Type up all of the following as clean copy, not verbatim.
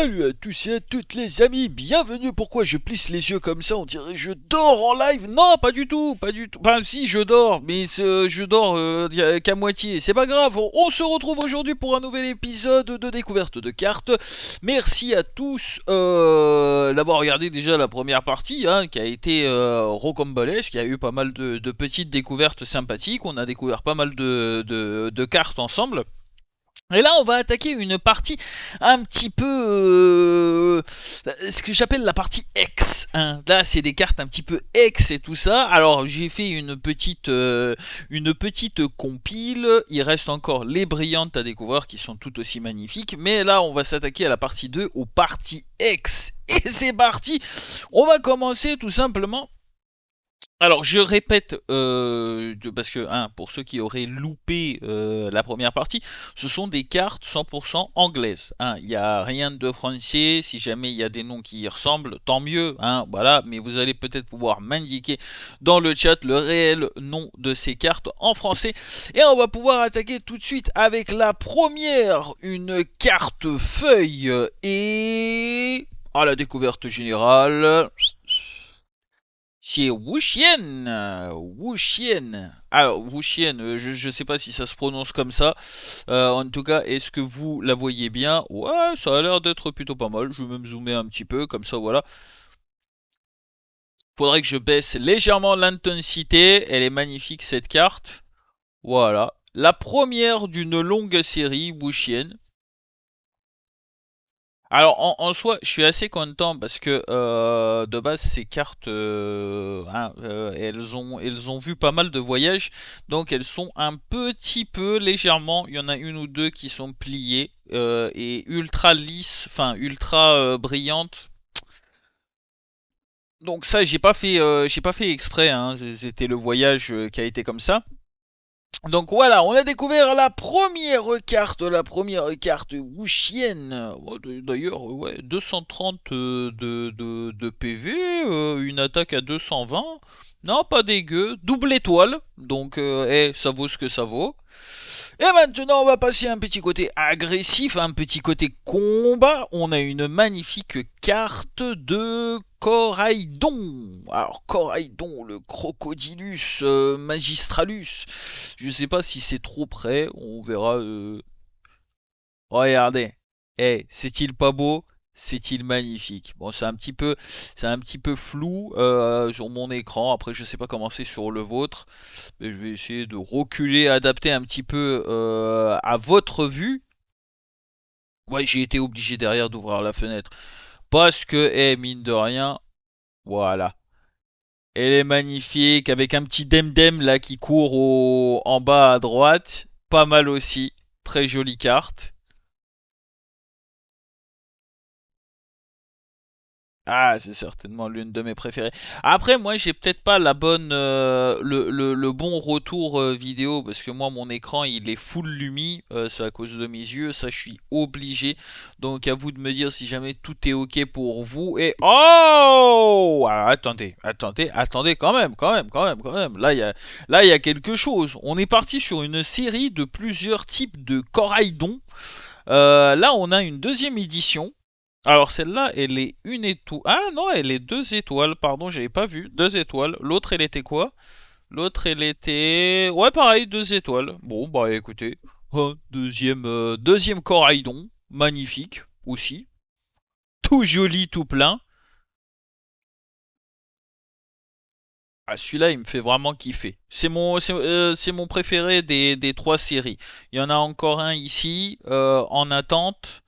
Salut à tous et à toutes les amis, bienvenue. Pourquoi je plisse les yeux comme ça? On dirait que je dors en live. Non, pas du tout, pas du tout. Enfin si, je dors, mais je dors qu'à moitié. C'est pas grave, on se retrouve aujourd'hui pour un nouvel épisode de découverte de cartes. Merci à tous d'avoir regardé déjà la première partie, hein, qui a été rocambolesque. Il y a eu pas mal de petites découvertes sympathiques. On a découvert pas mal de cartes ensemble. Et là, on va attaquer une partie un petit peu, ce que j'appelle la partie X. Hein. Là, c'est des cartes un petit peu X et tout ça. Alors, j'ai fait une petite compile. Il reste encore les brillantes à découvrir qui sont tout aussi magnifiques. Mais là, on va s'attaquer à la partie 2, aux parties X. Et c'est parti. On va commencer tout simplement. Alors je répète, parce que pour ceux qui auraient loupé la première partie, ce sont des cartes 100% anglaises. Il n'y a rien de français, si jamais il y a des noms qui y ressemblent, tant mieux, voilà, mais vous allez peut-être pouvoir m'indiquer dans le chat le réel nom de ces cartes en français. Et on va pouvoir attaquer tout de suite avec la première, une carte feuille et... à la découverte générale... c'est Wuxian. Wuxian. Alors, Wuxian, je sais pas si ça se prononce comme ça. En tout cas, est-ce que vous la voyez bien? Ouais, ça a l'air d'être plutôt pas mal. Je vais même zoomer un petit peu, comme ça, voilà. Faudrait que je baisse légèrement l'intensité. Elle est magnifique, cette carte. Voilà. La première d'une longue série, Wuxian. Alors en soi, je suis assez content parce que de base ces cartes, elles ont vu pas mal de voyages, donc elles sont un petit peu légèrement. Il y en a une ou deux qui sont pliées et ultra lisses, enfin ultra brillantes. Donc ça, j'ai pas fait exprès. C'était le voyage qui a été comme ça. Donc voilà, on a découvert la première carte Wuxian. D'ailleurs, ouais, 230 de PV, une attaque à 220. Non, pas dégueu. Double étoile, donc ça vaut ce que ça vaut. Et maintenant, on va passer à un petit côté agressif, un petit côté combat. On a une magnifique carte de Coraidon. Alors, Coraidon, le Crocodilus Magistralus. Je sais pas si c'est trop près, on verra. Regardez. C'est-il pas beau? C'est-il magnifique? Bon, c'est un petit peu flou sur mon écran. Après, je sais pas comment c'est sur le vôtre, mais je vais essayer de reculer, adapter un petit peu à votre vue. Ouais, j'ai été obligé derrière d'ouvrir la fenêtre parce que, mine de rien, voilà. Elle est magnifique avec un petit Demdem là qui court en bas à droite. Pas mal aussi. Très jolie carte. Ah, c'est certainement l'une de mes préférées. Après, moi, j'ai peut-être pas la bonne, le bon retour vidéo parce que moi, mon écran, il est full lumi. C'est à cause de mes yeux. Ça, je suis obligé. Donc, à vous de me dire si jamais tout est ok pour vous. Et oh, ah, attendez, quand même. Là, il y a quelque chose. On est parti sur une série de plusieurs types de coraidons. Là, on a une deuxième édition. Alors celle-là, elle est une étoile. Ah non, elle est deux étoiles. Pardon, j'avais pas vu. Deux étoiles. L'autre, elle était quoi? L'autre, elle était... Ouais, pareil, deux étoiles. Bon, bah écoutez. Deuxième Coraidon. Magnifique aussi. Tout joli, tout plein. Ah, celui-là, il me fait vraiment kiffer. C'est mon préféré des trois séries. Il y en a encore un ici, en attente.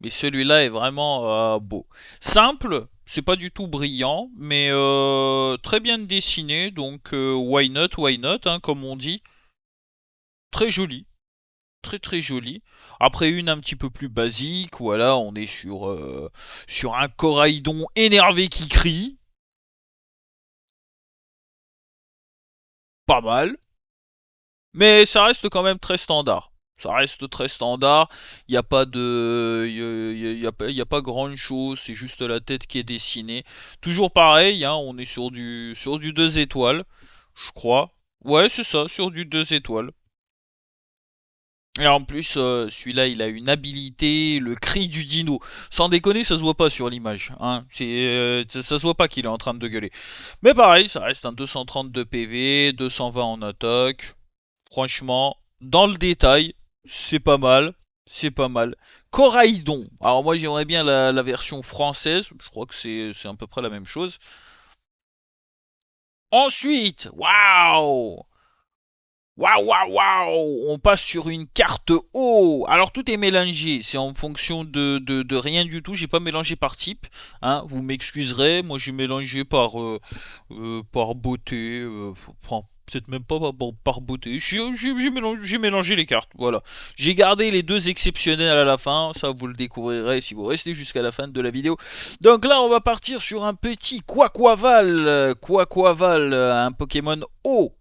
Mais celui-là est vraiment beau. Simple, c'est pas du tout brillant, mais très bien dessiné, donc why not, comme on dit. Très joli, très joli. Après une un petit peu plus basique, voilà, on est sur un coraidon énervé qui crie. Pas mal, mais ça reste quand même très standard. Ça reste très standard. Il n'y a pas de, y a pas grand chose. C'est juste la tête qui est dessinée. Toujours pareil. On est sur du 2 étoiles, je crois. Ouais, c'est ça, sur du 2 étoiles. Et en plus, celui-là, il a une habilité, le cri du dino. Sans déconner, ça se voit pas sur l'image. Hein. Ça se voit pas qu'il est en train de gueuler. Mais pareil, ça reste un 232 PV, 220 en attaque. Franchement, dans le détail, c'est pas mal. C'est pas mal. Coraidon. Alors moi, j'aimerais bien la version française. Je crois que c'est à peu près la même chose. Ensuite, waouh! Waouh, waouh, waouh! On passe sur une carte O. Alors tout est mélangé, c'est en fonction de rien du tout. J'ai pas mélangé par type, hein. Vous m'excuserez, moi j'ai mélangé par beauté, enfin, peut-être même pas par beauté. J'ai mélangé les cartes, voilà. J'ai gardé les deux exceptionnels à la fin, ça vous le découvrirez si vous restez jusqu'à la fin de la vidéo. Donc là, on va partir sur un petit Quaquaval. Quaquaval, un Pokémon O,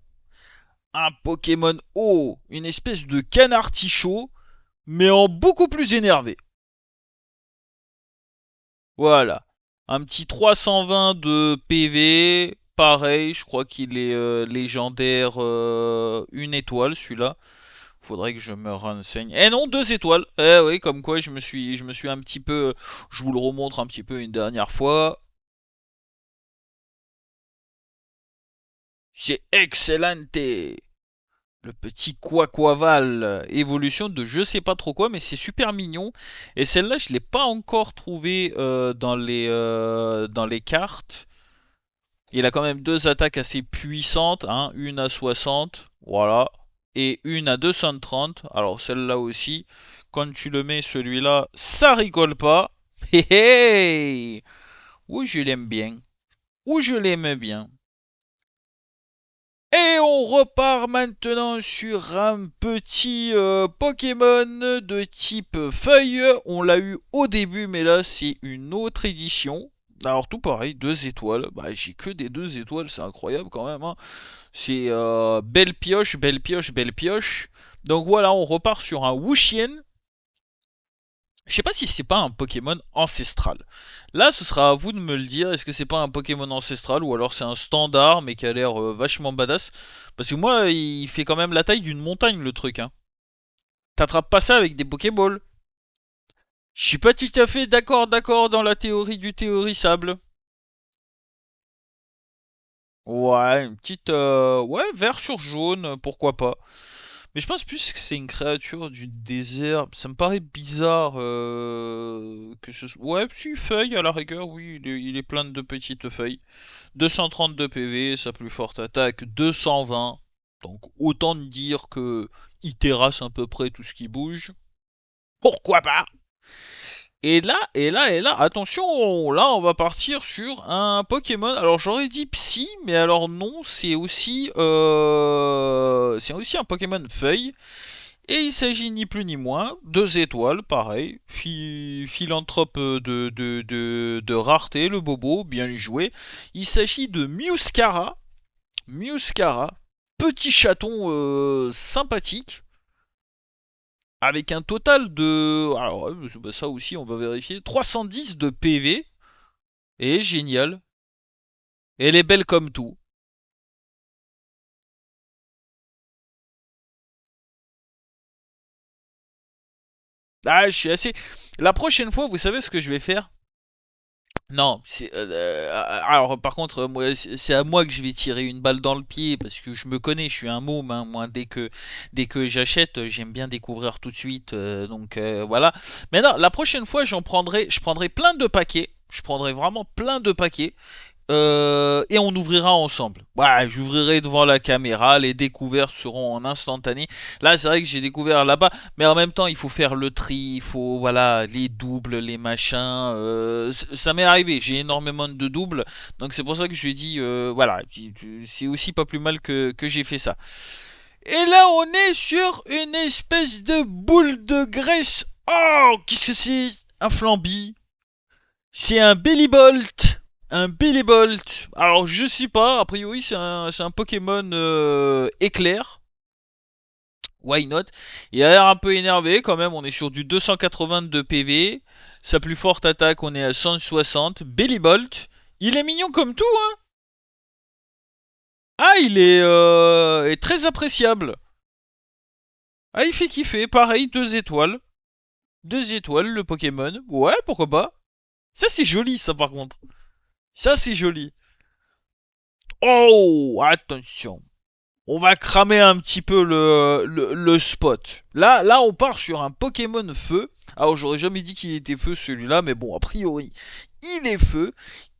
un Pokémon O, une espèce de canard tichot, mais en beaucoup plus énervé. Voilà. Un petit 320 de PV, pareil, je crois qu'il est légendaire une étoile celui-là. Faudrait que je me renseigne. Eh non, 2 étoiles. Eh oui, comme quoi je me suis un petit peu, je vous le remontre un petit peu une dernière fois. C'est excellente. Le petit Quaquaval, évolution de je sais pas trop quoi, mais c'est super mignon. Et celle-là, je l'ai pas encore trouvée dans les cartes. Il a quand même deux attaques assez puissantes, hein, une à 60, voilà, et une à 230. Alors celle-là aussi, quand tu le mets celui-là, ça rigole pas. Hé hé! Ou je l'aime bien, ou je l'aime bien. Et on repart maintenant sur un petit Pokémon de type feuille. On l'a eu au début, mais là c'est une autre édition. Alors tout pareil, 2 étoiles. Bah j'ai que des 2 étoiles, c'est incroyable quand même. Hein. C'est belle pioche, belle pioche, belle pioche. Donc voilà, on repart sur un Wuchien. Je sais pas si c'est pas un Pokémon ancestral. Là, ce sera à vous de me le dire. Est-ce que c'est pas un Pokémon ancestral ou alors c'est un standard mais qui a l'air vachement badass? Parce que moi, il fait quand même la taille d'une montagne le truc. Hein. T'attrapes pas ça avec des Pokéballs. Je suis pas tout à fait d'accord dans la théorie du théorisable. Ouais, une petite ouais, vert sur jaune, pourquoi pas. Mais je pense plus que c'est une créature du désert. Ça me paraît bizarre que ce soit. Ouais, si, feuille à la rigueur, oui, il est plein de petites feuilles. 232 PV, sa plus forte attaque 220. Donc autant dire que il terrasse à peu près tout ce qui bouge. Pourquoi pas? Attention, là on va partir sur un Pokémon. Alors j'aurais dit Psy, mais alors non, c'est aussi un Pokémon Feuille. Et il s'agit ni plus ni moins, 2 étoiles, pareil, philanthrope de rareté, le bobo, bien joué. Il s'agit de Muscara, petit chaton sympathique, avec un total de, alors bah, ça aussi on va vérifier, 310 de PV, et génial, elle est belle comme tout. Ah, je suis assez... La prochaine fois, vous savez ce que je vais faire? Non, alors par contre, moi, c'est à moi que je vais tirer une balle dans le pied parce que je me connais, je suis un môme. Hein, moi, dès que j'achète, j'aime bien découvrir tout de suite. Donc voilà. Mais non, la prochaine fois, je prendrai plein de paquets. Je prendrai vraiment plein de paquets et on ouvrira ensemble. Ouais, j'ouvrirai devant la caméra, les découvertes seront en instantané. Là, c'est vrai que j'ai découvert là-bas, mais en même temps, il faut faire le tri, il faut, voilà, les doubles, les machins. Ça m'est arrivé, j'ai énormément de doubles, donc c'est pour ça que je dis, voilà, c'est aussi pas plus mal que j'ai fait ça. Et là, on est sur une espèce de boule de graisse. Oh, qu'est-ce que c'est? Un flamby. C'est un Bellibolt. Un Bellibolt. Alors, je sais pas. A priori, c'est un Pokémon éclair. Why not? Il a l'air un peu énervé quand même. On est sur du 282 PV. Sa plus forte attaque, on est à 160. Bellibolt. Il est mignon comme tout, hein. Ah, il est très appréciable. Ah, il fait kiffer, pareil, 2 étoiles. 2 étoiles, le Pokémon. Ouais, pourquoi pas. Ça, c'est joli, ça, par contre. Ça, c'est joli. Oh, attention. On va cramer un petit peu le spot. Là, on part sur un Pokémon feu. Alors, j'aurais jamais dit qu'il était feu celui-là, mais bon, a priori, il est feu.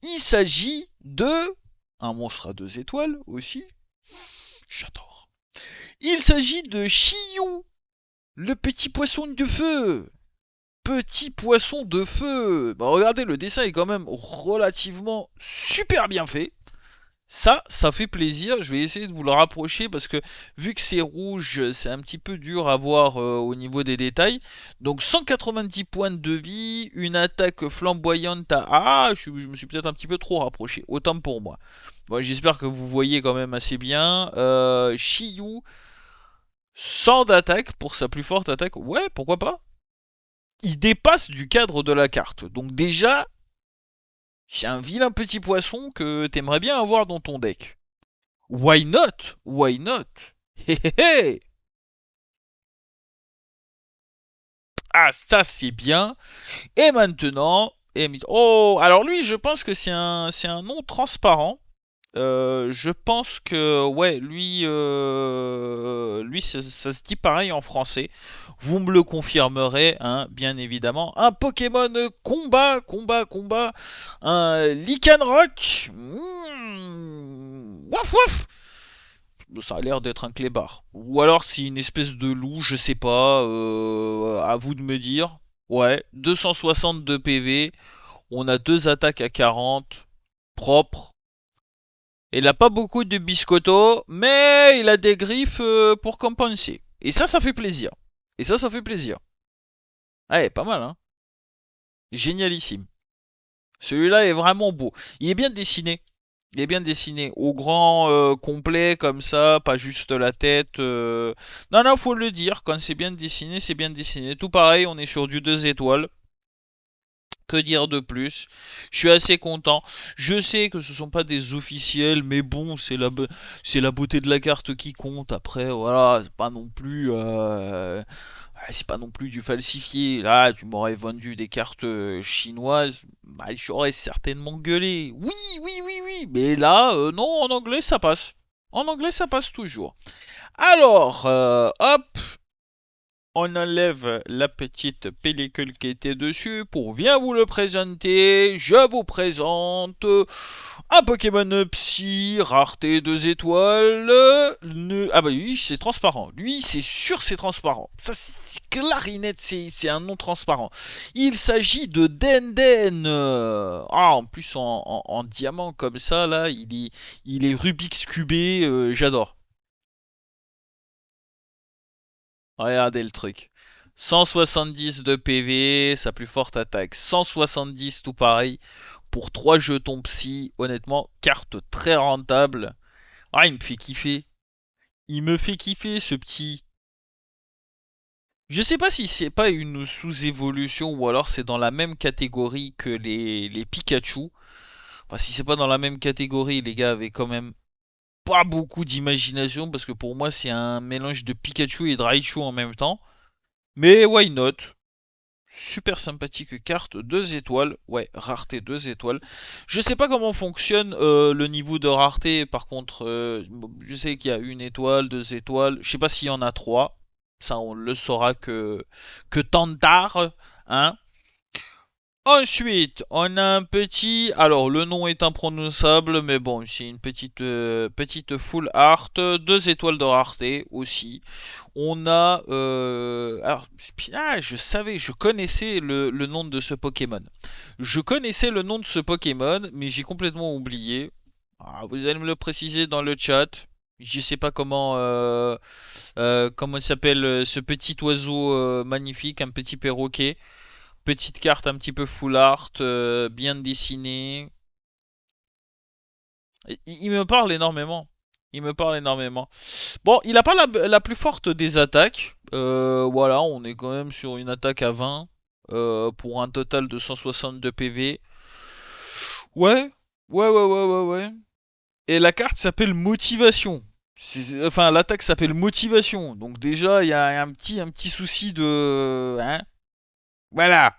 Il s'agit de un monstre à 2 étoiles aussi. J'adore. Il s'agit de Chiyu, le petit poisson de feu. Petit poisson de feu. Bah, regardez, le dessin est quand même relativement super bien fait. Ça fait plaisir. Je vais essayer de vous le rapprocher parce que vu que c'est rouge, c'est un petit peu dur à voir au niveau des détails. Donc 190 points de vie, une attaque flamboyante à... Ah, je me suis peut-être un petit peu trop rapproché. Autant pour moi. Bon, j'espère que vous voyez quand même assez bien. Shiyu, 100 d'attaque pour sa plus forte attaque. Ouais, pourquoi pas. Il dépasse du cadre de la carte. Donc déjà, c'est un vilain petit poisson que t'aimerais bien avoir dans ton deck. Why not? Why not? Hé hé hé. Ah, ça c'est bien. Et maintenant, oh, alors lui, je pense que c'est un nom transparent. Je pense que ouais, lui ça se dit pareil en français. Vous me le confirmerez, hein, bien évidemment. Un Pokémon combat, un Lycanroc. Waf waf. Ça a l'air d'être un clébard. Ou alors c'est une espèce de loup, je sais pas. À vous de me dire. Ouais, 262 PV. On a 2 attaques à 40. Propre. Il a pas beaucoup de biscotto, mais il a des griffes pour compenser. Et ça fait plaisir. Et ça fait plaisir. Ouais, pas mal, hein. Génialissime. Celui-là est vraiment beau. Il est bien dessiné. Il est bien dessiné. Au grand complet, comme ça, pas juste la tête. Non, non, faut le dire. Quand c'est bien dessiné, c'est bien dessiné. Tout pareil, on est sur du 2 étoiles. Que dire de plus? Je suis assez content. Je sais que ce sont pas des officiels, mais bon, c'est la beauté de la carte qui compte. Après, voilà, c'est pas non plus du falsifié. Là, tu m'aurais vendu des cartes chinoises, bah, j'aurais certainement gueulé. Oui, oui, oui, oui. Mais là, non, en anglais, ça passe. En anglais, ça passe toujours. Alors, hop, on enlève la petite pellicule qui était dessus pour bien vous le présenter. Je vous présente un Pokémon Psy, rareté 2 étoiles. Ah bah oui, c'est transparent. Lui, c'est sûr, c'est transparent. Ça, c'est clarinette, c'est un nom transparent. Il s'agit de Denden. Ah, en plus, en diamant comme ça, là, il est Rubik's cubé. J'adore. Regardez le truc. 170 de PV, sa plus forte attaque. 170 tout pareil. Pour 3 jetons psy, honnêtement, carte très rentable. Ah, il me fait kiffer. Il me fait kiffer ce petit. Je sais pas si c'est pas une sous-évolution ou alors c'est dans la même catégorie que les Pikachu. Enfin, si c'est pas dans la même catégorie, les gars avaient quand même pas beaucoup d'imagination parce que pour moi c'est un mélange de Pikachu et de Raichu en même temps. Mais why not? Super sympathique carte, 2 étoiles, ouais, rareté 2 étoiles. Je sais pas comment fonctionne le niveau de rareté, par contre, je sais qu'il y a 1 étoile, 2 étoiles, je sais pas s'il y en a 3, ça on le saura que tant tard, hein. Ensuite, on a un petit. Alors, le nom est imprononçable, mais bon, c'est une petite full art. 2 étoiles de rareté aussi. On a. Alors, je savais, je connaissais le nom de ce Pokémon. Je connaissais le nom de ce Pokémon, mais j'ai complètement oublié. Ah, vous allez me le préciser dans le chat. Je sais pas comment s'appelle ce petit oiseau magnifique, un petit perroquet. Petite carte un petit peu full art, bien dessinée. Il me parle énormément. Il me parle énormément. Bon, il a pas la plus forte des attaques. Voilà, on est quand même sur une attaque à 20. Pour un total de 162 PV. Ouais, ouais. Et la carte s'appelle Motivation. Enfin, l'attaque s'appelle motivation. Donc déjà, il y a un petit souci de... Hein. Voilà.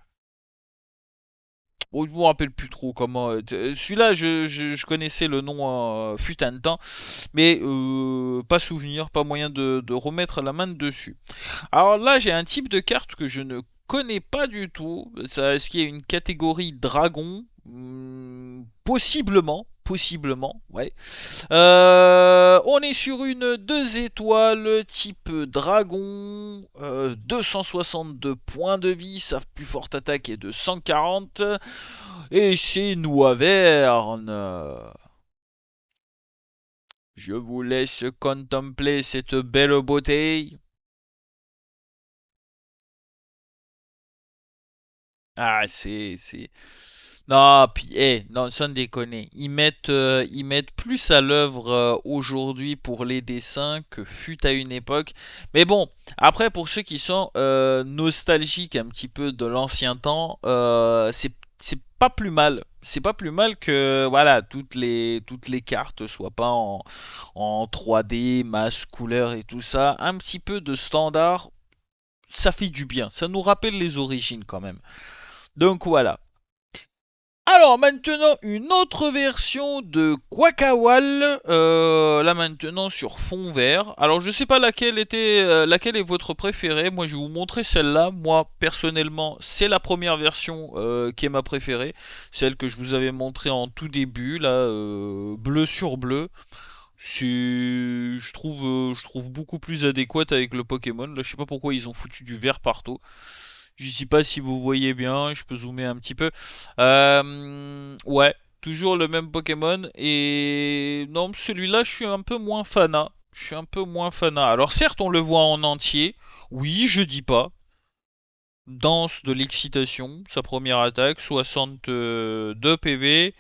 Bon, je me rappelle plus trop comment. Celui-là, je connaissais le nom fut un temps, mais pas souvenir, pas moyen de remettre la main dessus. Alors là, j'ai un type de carte que je ne connais pas du tout. Est-ce qu'il y a une catégorie dragon? Possiblement, possiblement, ouais. On est sur une 2 étoiles type dragon, 262 points de vie, sa plus forte attaque est de 140, et c'est Noiverne. Je vous laisse contempler cette belle beauté. Ah, Non, puis, non, sans déconner. Ils mettent plus à l'œuvre aujourd'hui pour les dessins que fut à une époque. Mais bon, après, pour ceux qui sont nostalgiques un petit peu de l'ancien temps, c'est pas plus mal. C'est pas plus mal que voilà toutes les cartes soient pas en 3D, masse, couleur et tout ça. Un petit peu de standard, ça fait du bien. Ça nous rappelle les origines quand même. Donc voilà. Alors maintenant une autre version de Quackawal, là maintenant sur fond vert. Alors je sais pas laquelle est votre préférée. Moi je vais vous montrer celle-là. Moi personnellement c'est la première version qui est ma préférée, celle que je vous avais montrée en tout début, là bleu sur bleu. Je trouve beaucoup plus adéquate avec le Pokémon. Là je sais pas pourquoi ils ont foutu du vert partout. Je sais pas si vous voyez bien, je peux zoomer un petit peu. Ouais, toujours le même Pokémon. Et non, celui-là, je suis un peu moins fanat. Je suis un peu moins fanat. Alors certes, on le voit en entier. Oui, je dis pas. Danse de l'excitation, sa première attaque, 62 PV.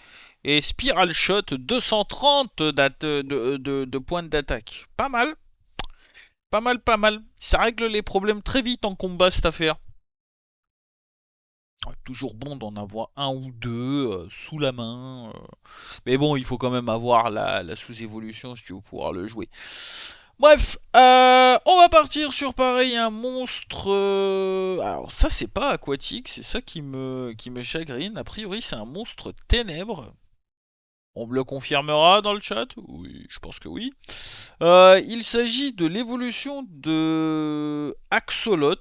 Et Spiral Shot, 230 de points d'attaque. Pas mal, pas mal, pas mal. Ça règle les problèmes très vite en combat, cette affaire. Toujours bon d'en avoir un ou deux sous la main. Mais bon, il faut quand même avoir la sous-évolution si tu veux pouvoir le jouer. Bref, on va partir sur pareil un monstre. Alors ça c'est pas aquatique, c'est ça qui me chagrine. A priori c'est un monstre ténèbres. On me le confirmera dans le chat? Oui, je pense que oui. Il s'agit de l'évolution de Axolot.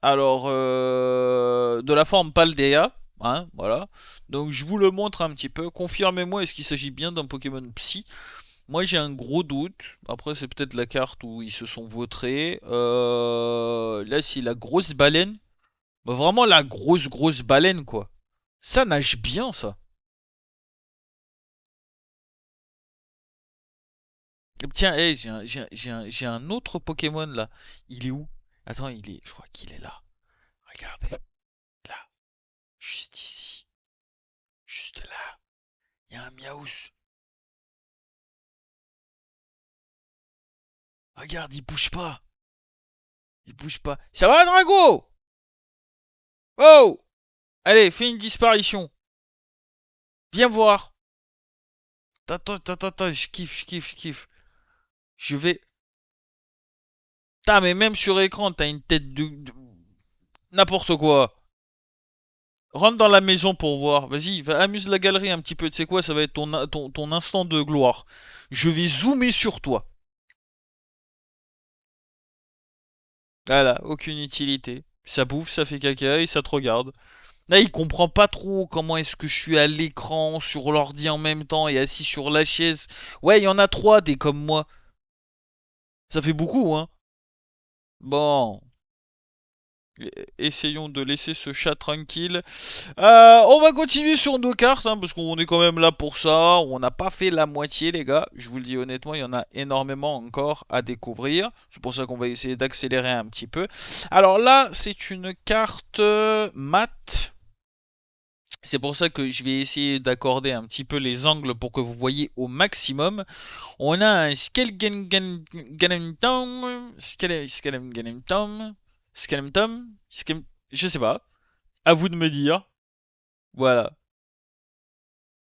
Alors, de la forme Paldea, hein, voilà. Donc je vous le montre un petit peu. Confirmez-moi, est-ce qu'il s'agit bien d'un Pokémon Psy? Moi j'ai un gros doute. Après c'est peut-être la carte où ils se sont vautrés. Là c'est la grosse baleine. Bah, vraiment la grosse baleine quoi. Ça nage bien ça. Tiens, j'ai un autre Pokémon là. Il est où? Attends, je crois qu'il est là. Regardez, là, juste ici, juste là. Il y a un Miaous. Regarde, il bouge pas. Il bouge pas. Ça va, Drago? Oh! Allez, fais une disparition. Viens voir. Attends, attends, attends, je kiffe, je kiffe, je kiffe. Je vais. Putain, mais même sur écran, t'as une tête n'importe quoi. Rentre dans la maison pour voir. Vas-y, va amuse la galerie un petit peu. Tu sais quoi, ça va être ton instant de gloire. Je vais zoomer sur toi. Voilà, aucune utilité. Ça bouffe, ça fait caca et ça te regarde. Là, il comprend pas trop comment est-ce que je suis à l'écran, sur l'ordi en même temps et assis sur la chaise. Ouais, il y en a trois des comme moi. Ça fait beaucoup, hein. Bon, essayons de laisser ce chat tranquille. On va continuer sur nos cartes, hein, parce qu'on est quand même là pour ça. On n'a pas fait la moitié, les gars. Je vous le dis honnêtement, il y en a énormément encore à découvrir. C'est pour ça qu'on va essayer d'accélérer un petit peu. Alors là, c'est une carte mat. C'est pour ça que je vais essayer d'accorder un petit peu les angles pour que vous voyez au maximum. On a un Skelgengentom, je sais pas. À vous de me dire. Voilà.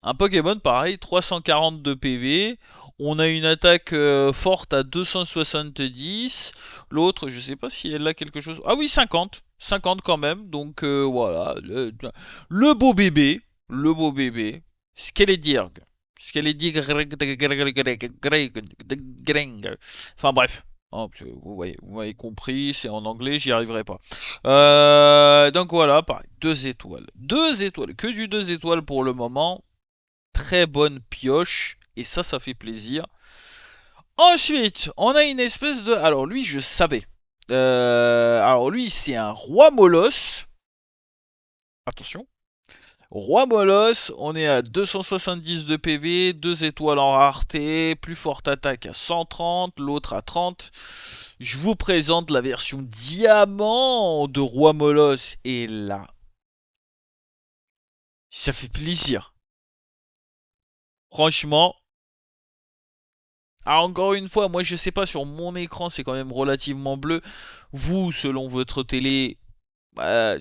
Un Pokémon pareil, 342 PV. On a une attaque forte à 270. L'autre, je sais pas si elle a quelque chose. Ah oui, 50. 50 quand même. Donc voilà. Le beau bébé. Le beau bébé. Skeletdirg. Skeletdirg. Enfin bref. Oh, vous voyez, vous m'avez compris, c'est en anglais, j'y arriverai pas. Donc voilà, pareil, 2 étoiles. 2 étoiles, que du 2 étoiles pour le moment. Très bonne pioche, et ça fait plaisir. Ensuite, on a une espèce de... Alors lui, je savais. Alors lui, c'est un roi molosse. Attention. Roi molosse, on est à 270 de PV, 2 étoiles en rareté, plus forte attaque à 130, l'autre à 30. Je vous présente la version diamant de roi molosse. Et là, ça fait plaisir. Franchement, ah, encore une fois, moi je sais pas, sur mon écran c'est quand même relativement bleu. Vous, selon votre télé, bah,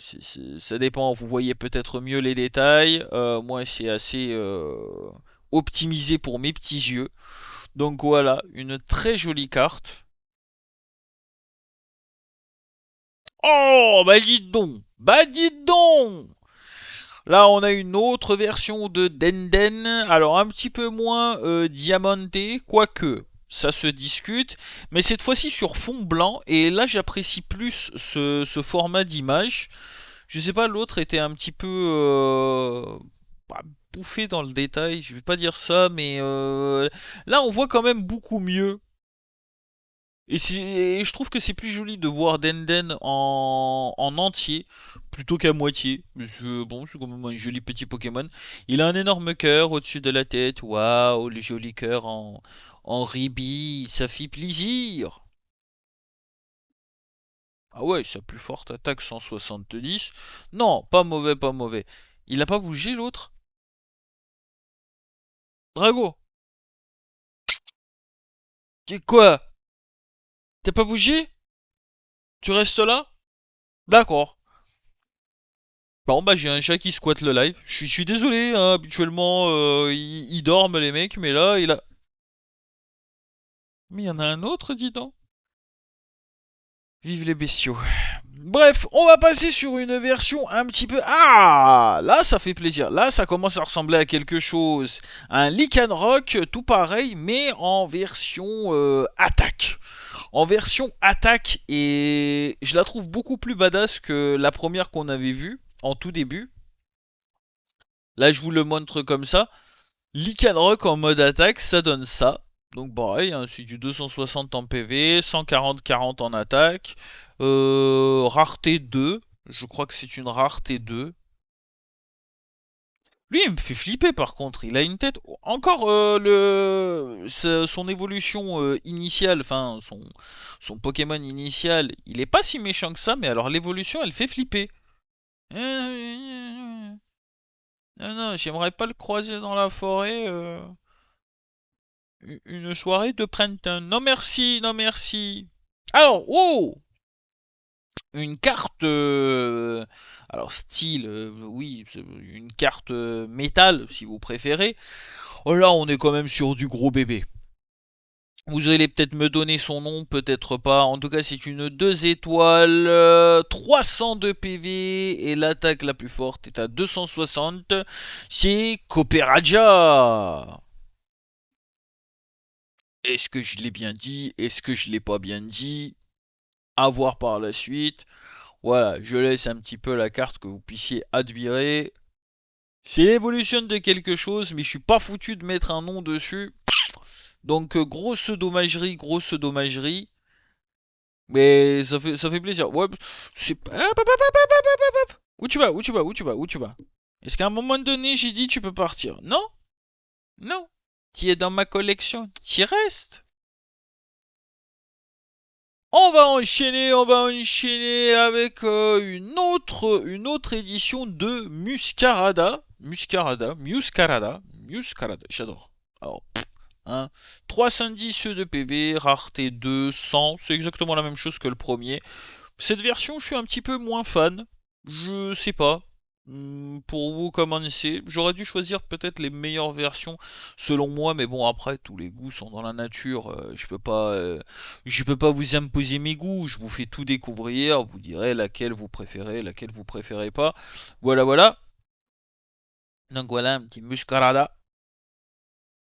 ça dépend, vous voyez peut-être mieux les détails. Moi c'est assez optimisé pour mes petits yeux. Donc voilà, une très jolie carte. Oh, bah dites donc! Bah dites donc! Là, on a une autre version de Denden, alors un petit peu moins diamanté, quoique ça se discute, mais cette fois-ci sur fond blanc, et là j'apprécie plus ce format d'image. Je sais pas, l'autre était un petit peu bah, bouffé dans le détail, je vais pas dire ça, mais là on voit quand même beaucoup mieux. Et je trouve que c'est plus joli de voir Denden en entier plutôt qu'à moitié. Bon, c'est quand même un joli petit Pokémon. Il a un énorme cœur au-dessus de la tête. Waouh, le joli cœur en ribis, ça fait plaisir. Ah ouais, sa plus forte attaque 170. Non, pas mauvais, pas mauvais. Il a pas bougé l'autre? Drago, quoi? T'as pas bougé? Tu restes là? D'accord. Bon bah j'ai un chat qui squatte le live. Je suis désolé, hein, habituellement ils dorment les mecs, mais là il a... Mais il y en a un autre, dis donc. Vive les bestiaux. Bref, on va passer sur une version un petit peu... Ah, là ça fait plaisir. Là ça commence à ressembler à quelque chose. Un Lycanroc, tout pareil, mais en version attaque. En version attaque, et je la trouve beaucoup plus badass que la première qu'on avait vue en tout début. Là je vous le montre comme ça. Lycanroc en mode attaque, ça donne ça. Donc pareil, hein, c'est du 260 en PV, 140-40 en attaque, rareté 2, je crois que c'est une rareté 2. Lui, il me fait flipper par contre, il a une tête... Encore son évolution initiale, enfin son Pokémon initial, il est pas si méchant que ça, mais alors l'évolution, elle fait flipper. Non, non, j'aimerais pas le croiser dans la forêt. Une soirée de printemps. Non merci, non merci. Alors, oh, une carte. Alors style, oui, une carte métal si vous préférez. Oh là, on est quand même sur du gros bébé. Vous allez peut-être me donner son nom, peut-être pas. En tout cas, c'est une 2 étoiles, 302 PV et l'attaque la plus forte est à 260. C'est Copperajah. Est-ce que je l'ai bien dit? Est-ce que je l'ai pas bien dit? À voir par la suite. Voilà, je laisse un petit peu la carte que vous puissiez admirer. C'est l'évolution de quelque chose, mais je suis pas foutu de mettre un nom dessus. Donc grosse dommagerie, grosse dommagerie. Mais ça fait plaisir. Ouais, c'est pas... Où tu vas? Où tu vas? Où tu vas? Où tu vas? Est-ce qu'à un moment donné j'ai dit tu peux partir? Non? Non. Tu es dans ma collection. Tu restes. On va enchaîner avec une autre édition de Muscarada, j'adore. Alors, hein, 310 de PV, rareté 2, 100, c'est exactement la même chose que le premier. Cette version, je suis un petit peu moins fan, je sais pas. Pour vous commencer, j'aurais dû choisir peut-être les meilleures versions selon moi, mais bon après tous les goûts sont dans la nature, je peux pas vous imposer mes goûts, je vous fais tout découvrir, vous direz laquelle vous préférez pas. Voilà voilà. Donc voilà un petit muscarada,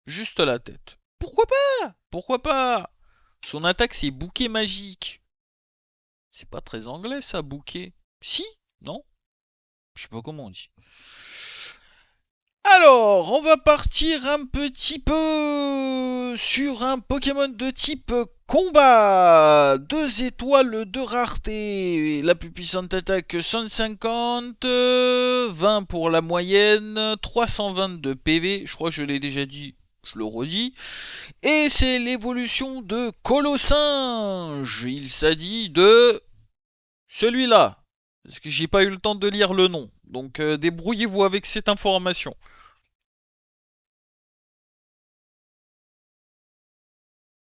juste la tête. Pourquoi pas? Pourquoi pas? Son attaque c'est bouquet magique. C'est pas très anglais ça, bouquet. Si? Non? Je sais pas comment on dit. Alors, on va partir un petit peu sur un Pokémon de type combat. 2 étoiles de rareté. La plus puissante attaque 150, 20 pour la moyenne, 322 PV. Je crois que je l'ai déjà dit, je le redis. Et c'est l'évolution de Colossinge. Il s'agit de celui-là. Parce que j'ai pas eu le temps de lire le nom. Donc débrouillez-vous avec cette information.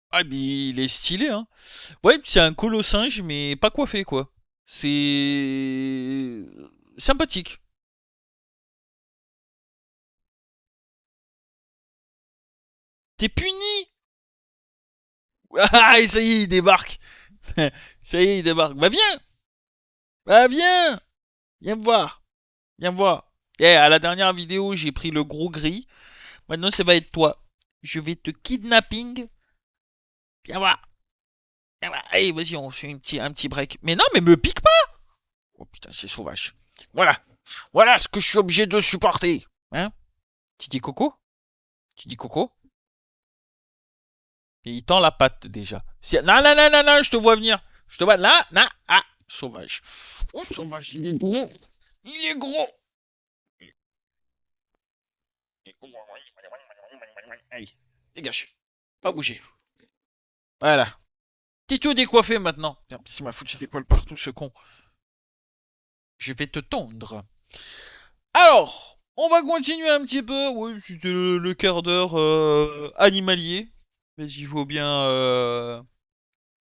Ah, mais il est stylé, hein. Ouais, c'est un colossinge, mais pas coiffé, quoi. C'est sympathique. T'es puni! Ah, et ça y est, il débarque. Ça y est, il débarque. Bah viens! Bah viens! Viens me voir. Viens me voir. Eh, à la dernière vidéo, j'ai pris le gros gris. Maintenant, ça va être toi. Je vais te kidnapping. Viens voir. Viens voir. Allez, vas-y, on fait un petit break. Mais non, mais me pique pas! Oh putain, c'est sauvage. Voilà. Voilà ce que je suis obligé de supporter. Hein? Tu dis Coco? Tu dis Coco? Et il tend la patte déjà. Non, non, non, non, non, je te vois venir. Je te vois là, là, ah, sauvage. Oh, sauvage, il est gros. Il est gros. Allez, dégage. Pas bouger. Voilà. T'es tout décoiffé maintenant. Merde, il m'a foutu des poils partout, ce con. Je vais te tondre. Alors, on va continuer un petit peu. Oui, c'était le quart d'heure animalier. Vas-y, il faut bien.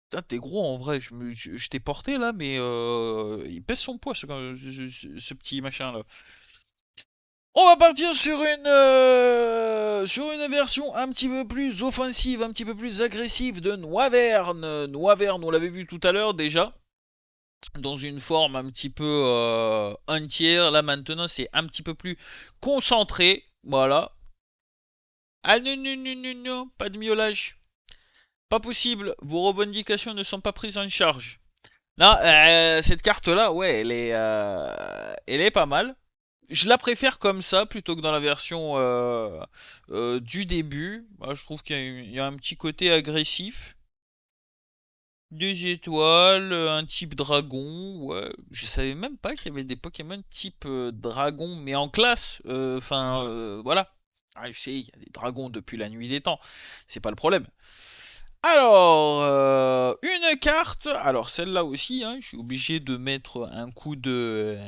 Putain, t'es gros en vrai. Je t'ai porté là, mais il pèse son poids, ce petit machin là. On va partir sur une version un petit peu plus offensive, un petit peu plus agressive de Noiverne. Noiverne, on l'avait vu tout à l'heure déjà, dans une forme un petit peu entière. Là maintenant, c'est un petit peu plus concentré. Voilà. Ah non, non, non, non, non, pas de miaulage. Pas possible, vos revendications ne sont pas prises en charge. Non, cette carte-là, ouais, elle est pas mal. Je la préfère comme ça plutôt que dans la version du début. Moi, je trouve qu'il y a un petit côté agressif. 2 étoiles, un type dragon. Ouais, je savais même pas qu'il y avait des Pokémon type dragon, mais en classe. Enfin, voilà. Ah, je sais, il y a des dragons depuis la nuit des temps. C'est pas le problème. Alors, une carte. Alors celle-là aussi, hein, je suis obligé de mettre un coup de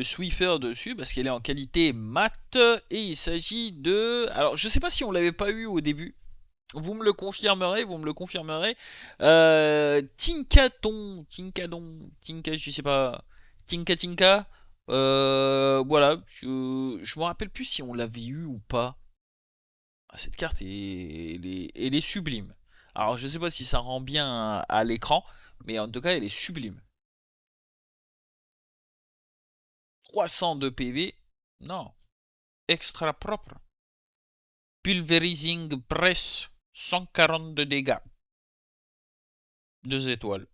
Swiffer dessus parce qu'elle est en qualité mat et il s'agit de. Alors, je sais pas si on l'avait pas eu au début. Vous me le confirmerez, vous me le confirmerez. Tinka, je sais pas, Tinka. Voilà, je me rappelle plus si on l'avait eu ou pas. Ah, cette carte elle est sublime. Alors je sais pas si ça rend bien à l'écran, mais en tout cas elle est sublime. 300 de PV, non, extra propre. Pulverizing Press, 140 de dégâts. 2 étoiles.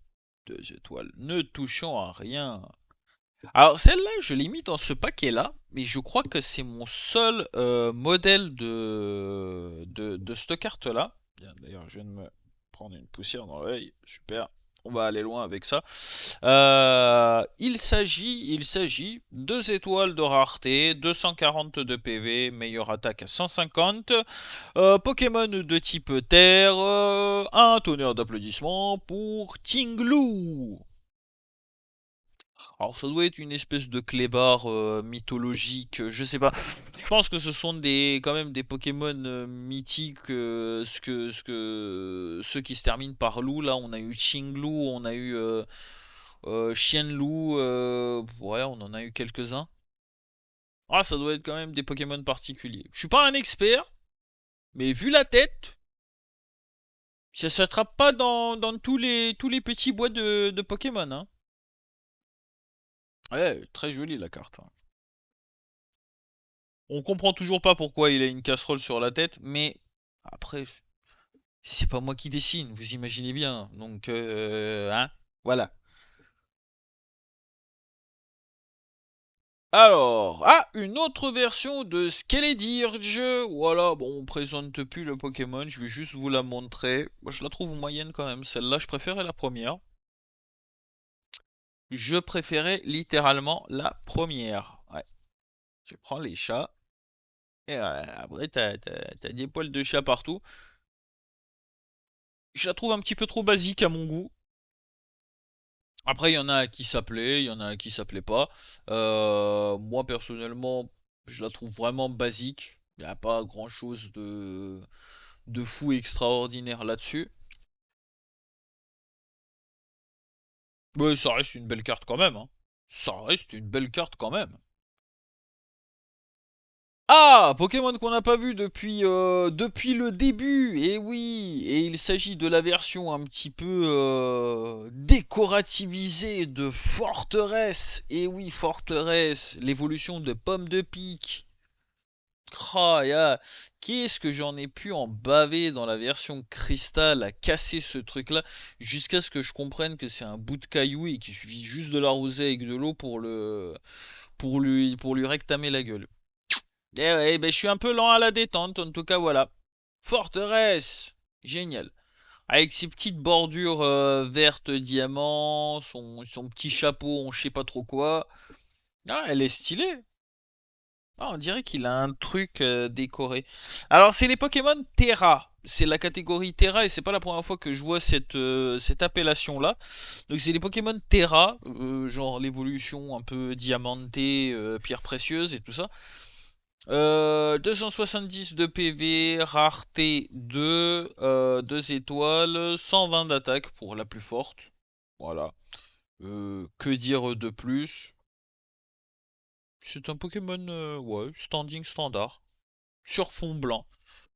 2 étoiles. Ne touchons à rien. Alors celle-là, je l'ai dans ce paquet-là, mais je crois que c'est mon seul modèle de cette carte-là. Bien, d'ailleurs, je viens de me prendre une poussière dans l'œil. Super. On va aller loin avec ça. Il s'agit 2 étoiles de rareté, 240 de PV, meilleure attaque à 150. Pokémon de type terre, un tonnerre d'applaudissements pour Tinglu. Alors ça doit être une espèce de clébard mythologique, je sais pas. Je pense que ce sont quand même des Pokémon mythiques, ceux qui se terminent par loup. Là, on a eu Chinglu, on a eu Chienlou, ouais, on en a eu quelques-uns. Ah, ça doit être quand même des Pokémon particuliers. Je suis pas un expert, mais vu la tête, ça s'attrape pas dans tous les petits bois de Pokémon, hein. Ouais, très jolie la carte, hein. On comprend toujours pas pourquoi il a une casserole sur la tête, mais après, c'est pas moi qui dessine, vous imaginez bien. Donc, hein, voilà. Alors, une autre version de Skeledirge. Voilà, bon, on présente plus le Pokémon, je vais juste vous la montrer. Moi, je la trouve moyenne quand même, celle-là, je préférais la première. Je préférais littéralement la première. Ouais, je prends les chats. Et après, t'as des poils de chat partout. Je la trouve un petit peu trop basique à mon goût. Après, il y en a à qui ça plaît, il y en a à qui ça plaît pas. Moi, personnellement, je la trouve vraiment basique. Il n'y a pas grand-chose de fou extraordinaire là-dessus. Mais ça reste une belle carte quand même, hein. Ça reste une belle carte quand même. Ah, Pokémon qu'on n'a pas vu depuis le début, et oui, et il s'agit de la version un petit peu décorativisée de Forteresse, et oui, Forteresse, l'évolution de Pomme de Pique. Oh, qu'est-ce que j'en ai pu en baver dans la version cristal à casser ce truc-là, jusqu'à ce que je comprenne que c'est un bout de caillou et qu'il suffit juste de l'arroser avec de l'eau pour lui rectamer la gueule. Eh ouais, ben je suis un peu lent à la détente, en tout cas voilà. Forteresse, génial. Avec ses petites bordures vertes diamant, son petit chapeau, on sait pas trop quoi. Ah, elle est stylée. Ah, on dirait qu'il a un truc décoré. Alors, c'est les Pokémon Terra. C'est la catégorie Terra et c'est pas la première fois que je vois cette appellation-là. Donc, c'est les Pokémon Terra, genre l'évolution un peu diamantée, pierre précieuse et tout ça. 270 de PV, rareté 2, 2 étoiles, 120 d'attaque pour la plus forte. Voilà. Que dire de plus? C'est un Pokémon, ouais, standing standard. Sur fond blanc.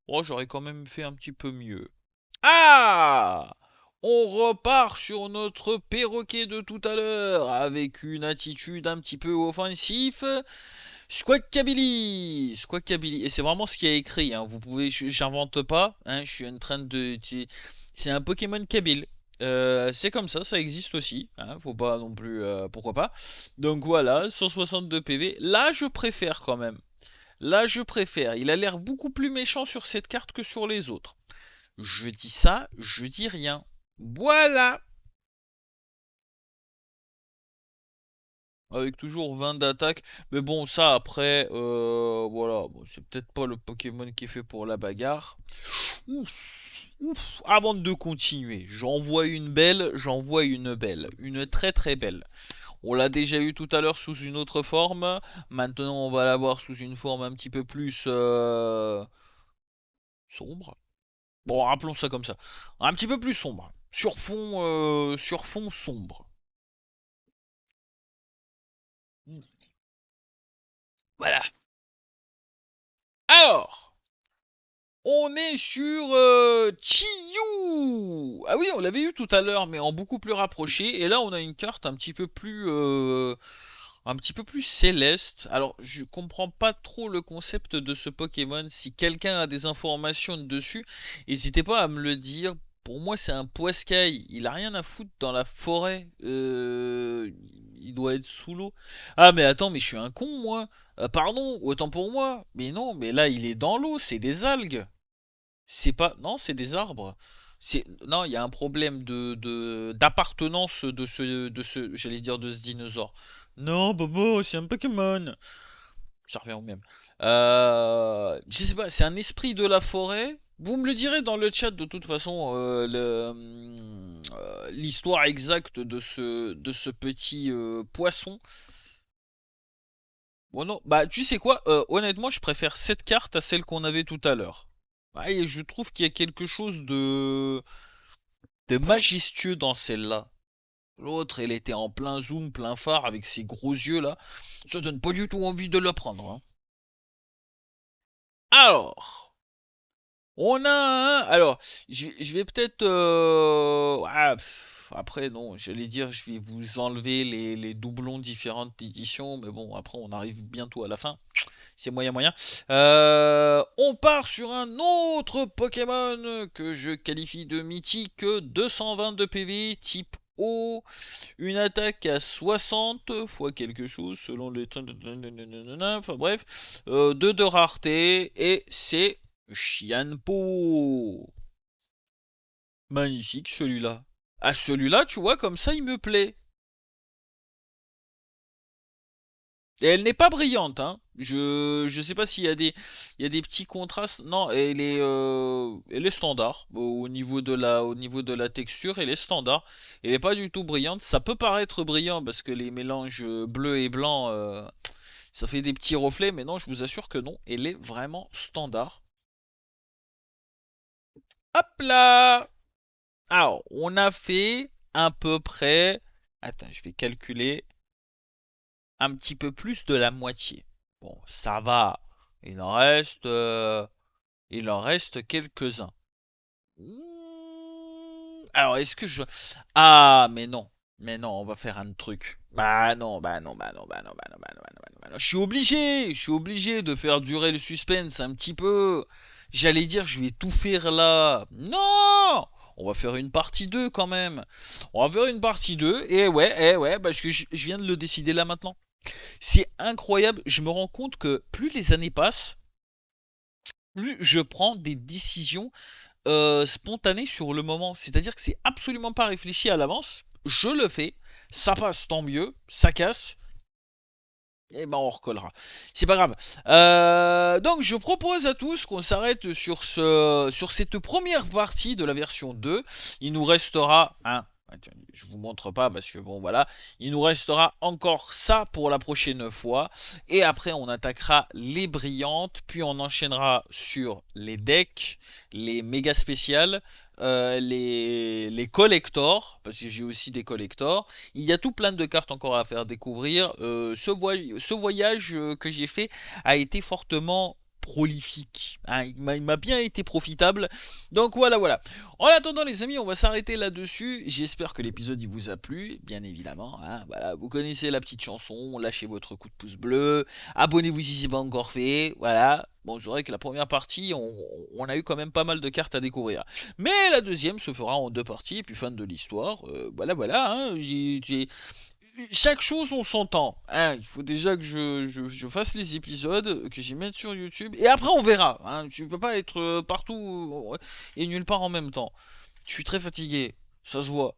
Oh, j'aurais quand même fait un petit peu mieux. Ah! On repart sur notre perroquet de tout à l'heure avec une attitude un petit peu offensive. Squawkabilly! Squawkabilly. Et c'est vraiment ce qui est écrit, hein. Vous pouvez, j'invente pas, hein. Je suis en train de. C'est un Pokémon Kabyle. C'est comme ça existe aussi, hein. Faut pas non plus. Pourquoi pas. Donc voilà, 162 PV. Là, je préfère quand même. Là, je préfère. Il a l'air beaucoup plus méchant sur cette carte que sur les autres. Je dis ça, je dis rien. Voilà! Avec toujours 20 d'attaque. Mais bon, ça après, voilà. Bon, c'est peut-être pas le Pokémon qui est fait pour la bagarre. Ouf, ouf. Avant de continuer, j'en vois une belle. Une très très belle. On l'a déjà eu tout à l'heure sous une autre forme. Maintenant, on va la voir sous une forme un petit peu plus sombre. Bon, rappelons ça comme ça. Un petit peu plus sombre. Sur fond sombre. Voilà. Alors, on est sur Chiyu. Ah oui, on l'avait eu tout à l'heure, mais en beaucoup plus rapproché. Et là, on a une carte un petit peu plus céleste. Alors, je comprends pas trop le concept de ce Pokémon. Si quelqu'un a des informations dessus, n'hésitez pas à me le dire. Pour moi, c'est un Poiscaille. Il a rien à foutre dans la forêt. Il doit être sous l'eau. Ah, mais attends, mais je suis un con, moi. Pardon, autant pour moi. Mais non, mais là, il est dans l'eau. C'est des algues. C'est pas. Non, c'est des arbres. Non, il y a un problème d'appartenance j'allais dire de ce dinosaure. Non, Bobo, c'est un Pokémon. Ça revient au même. Je sais pas, c'est un esprit de la forêt. Vous me le direz dans le chat de toute façon l'histoire exacte de ce petit poisson. Bon non, bah tu sais quoi, honnêtement je préfère cette carte à celle qu'on avait tout à l'heure. Ah, et je trouve qu'il y a quelque chose de majestueux dans celle-là. L'autre, elle était en plein zoom, plein phare, avec ses gros yeux là. Ça donne pas du tout envie de la prendre, hein. Alors, on a un... Alors, je vais peut-être... après, non, j'allais dire, je vais vous enlever les doublons différentes éditions, mais bon, après, on arrive bientôt à la fin. C'est moyen moyen. On part sur un autre Pokémon que je qualifie de mythique, 222 PV, type eau, une attaque à 60 fois quelque chose selon les... Enfin bref, 2 de rareté, et c'est Chianpo. Magnifique celui-là. Ah, celui-là, tu vois, comme ça, il me plaît. Et elle n'est pas brillante, hein. Je sais pas s'il y a il y a des petits contrastes. Non, elle est standard. Au niveau de la texture, elle est standard. Elle est pas du tout brillante. Ça peut paraître brillant parce que les mélanges bleu et blanc, ça fait des petits reflets, mais non, je vous assure que non. Elle est vraiment standard. Hop là! Alors, on a fait à peu près. Attends, je vais calculer. Un petit peu plus de la moitié. Bon, ça va. Il en reste, euh, il en reste quelques-uns. Alors, est-ce que je... Ah, mais non, on va faire un truc. Bah non, bah non, bah non, bah non, bah non, bah non, bah non, bah non, bah non. Je suis obligé de faire durer le suspense un petit peu. J'allais dire, je vais tout faire là. Non! On va faire une partie 2 quand même. On va faire une partie 2 et ouais, parce que je viens de le décider là maintenant. C'est incroyable, je me rends compte que plus les années passent, plus je prends des décisions spontanées sur le moment. C'est-à-dire que c'est absolument pas réfléchi à l'avance. Je le fais, ça passe tant mieux, ça casse, et ben on recollera. C'est pas grave. Donc je propose à tous qu'on s'arrête sur sur cette première partie de la version 2. Il nous restera un. Je vous montre pas parce que bon voilà, il nous restera encore ça pour la prochaine fois et après on attaquera les brillantes, puis on enchaînera sur les decks, les méga spéciales, les collectors parce que j'ai aussi des collectors. Il y a tout plein de cartes encore à faire découvrir. Ce voyage que j'ai fait a été fortement prolifique. Hein, il m'a bien été profitable. Donc voilà, voilà. En attendant les amis, on va s'arrêter là-dessus. J'espère que l'épisode il vous a plu, bien évidemment. Hein, voilà, vous connaissez la petite chanson. Lâchez votre coup de pouce bleu. Abonnez-vous si c'est pas encore fait. Voilà. Bon, je dirais que la première partie, on a eu quand même pas mal de cartes à découvrir. Mais la deuxième se fera en 2 parties, et puis fin de l'histoire. Voilà, voilà. Hein, chaque chose on s'entend. Hein. Il faut déjà que je fasse les épisodes, que j'y mette sur YouTube, et après on verra. Hein. Tu peux pas être partout et nulle part en même temps. Je suis très fatigué, ça se voit.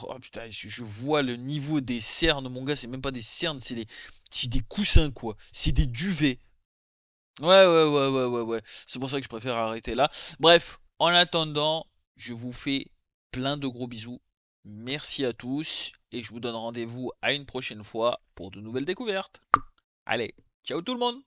Oh, putain, je vois le niveau des cernes, mon gars, c'est même pas des cernes, c'est des coussins quoi. C'est des duvets. Ouais. C'est pour ça que je préfère arrêter là. Bref, en attendant, je vous fais plein de gros bisous. Merci à tous et je vous donne rendez-vous à une prochaine fois pour de nouvelles découvertes. Allez, ciao tout le monde!